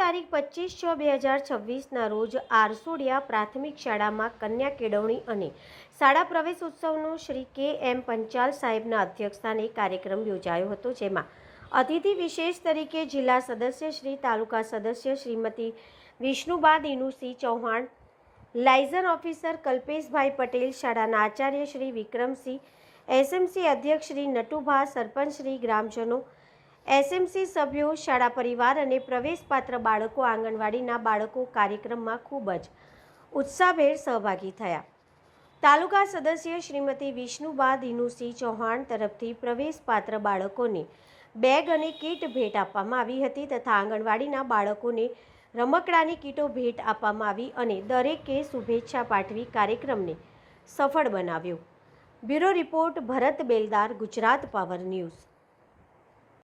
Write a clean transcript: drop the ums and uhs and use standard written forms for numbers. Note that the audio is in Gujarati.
તારીખ 25/6/2026ના રોજ આરસોડિયા પ્રાથમિક શાળામાં કન્યા કેળવણી અને શાળા પ્રવેશ ઉત્સવનો શ્રી કે.એમ. પંચાલ સાહેબના અધ્યક્ષસ્થાને કાર્યક્રમ યોજાયો હતો, જેમાં અતિથિ વિશેષ તરીકે જિલ્લા સદસ્ય શ્રી, તાલુકા સદસ્ય શ્રીમતી વિષ્ણુબા દિનુસિંહ ચૌહાણ, લાયઝન ઓફિસર કલ્પેશભાઈ પટેલ, શાળાના આચાર્ય શ્રી વિક્રમસિંહ, એસએમસી અધ્યક્ષ શ્રી નટુભા, સરપંચ શ્રી, ગ્રામજનો, એસએમસી સભ્યો, શાળા પરિવાર અને પ્રવેશપાત્ર બાળકો, આંગણવાડીના બાળકો કાર્યક્રમમાં ખૂબ જ ઉત્સાહભેર સહભાગી થયા. તાલુકા સદસ્ય શ્રીમતી વિષ્ણુબા દિનુસિંહ ચૌહાણ તરફથી પ્રવેશપાત્ર બાળકોને બેગ અને કીટ ભેટ આપવામાં આવી હતી તથા આંગણવાડીના બાળકોને રમકડાની કીટો ભેટ આપવામાં આવી અને દરેકે શુભેચ્છા પાઠવી કાર્યક્રમને સફળ બનાવ્યો. બ્યુરો રિપોર્ટ, ભરત બેલદાર, ગુજરાત પાવર ન્યૂઝ.